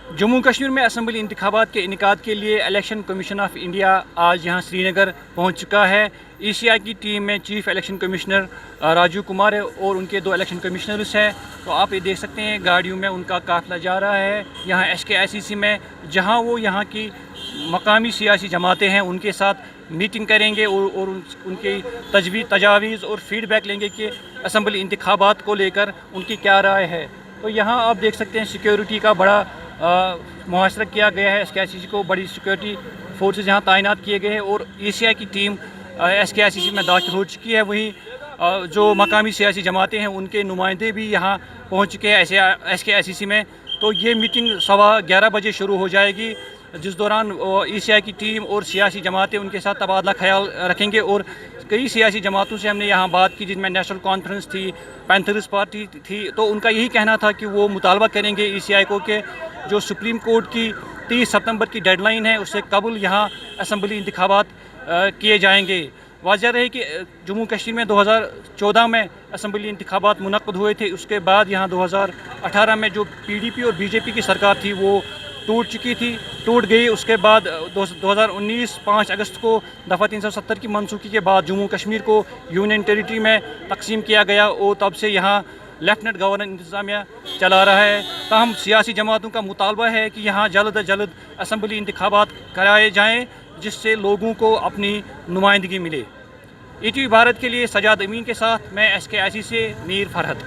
जम्मू कश्मीर में असम्बली इंतखाबात के इनेकाद के लिए इलेक्शन कमीशन ऑफ इंडिया आज यहाँ श्रीनगर पहुँच चुका है। ECI की टीम में chief election commissioner Rajiv Kumar है और उनके 2 इलेक्शन कमिश्नर्स हैं। तो आप ये देख सकते हैं गाड़ियों में उनका काफ़िला जा रहा है यहाँ SKICC में, जहाँ वो यहाँ की मकामी सियासी जमातें हैं उनके साथ मीटिंग करेंगे और उनकी तजावीज़ और फीडबैक लेंगे कि असम्बली इंतखाबात को लेकर उनकी क्या राय है। तो यहाँ आप देख सकते हैं सिक्योरिटी का बड़ा मुहासरा किया गया है। SKICC को बड़ी सिक्योरिटी फोर्सेस यहाँ तैनात किए गए हैं और ECI की टीम SKICC में दाखिल हो चुकी है। वहीं जो मकामी सियासी जमातें हैं उनके नुमाइंदे भी यहाँ पहुँच चुके हैं SKICC में। तो ये मीटिंग 11:15 बजे शुरू हो जाएगी, जिस दौरान ECI की टीम और सियासी जमातें उनके साथ तबादला ख्याल रखेंगे। और कई सियासी जमातों से हमने यहाँ बात की, जिनमें नेशनल कॉन्फ्रेंस थी, पैंथर्स पार्टी थी, तो उनका यही कहना था कि वो मुतालबा करेंगे ECI को कि जो सुप्रीम कोर्ट की 30 सितंबर की डेडलाइन है उससे कबल यहाँ असम्बली इंतखाबात किए जाएंगे। वाज़ह रहे कि जम्मू कश्मीर में 2014 में असम्बली इंतखाबात मुनक़्क़द हुए थे, उसके बाद यहाँ 2018 में जो PDP और BJP की सरकार थी वो टूट गई। उसके बाद 2019 5 अगस्त को दफ़ा 370 की मनसूखी के बाद जम्मू कश्मीर को यूनियन टेरिटरी में तकसीम किया गया और तब से यहाँ लेफ्टिनेंट गवर्नर इंतज़ामिया चला रहा है। ताहम सियासी जमातों का मुतालबा है कि यहाँ जल्द अज जल्द असम्बली इंतखाबात कराए जाएँ, जिससे लोगों को अपनी नुमाइंदगी मिले। ETV भारत के लिए सजाद अमीन के साथ मैं SKICC से मीर फरहत।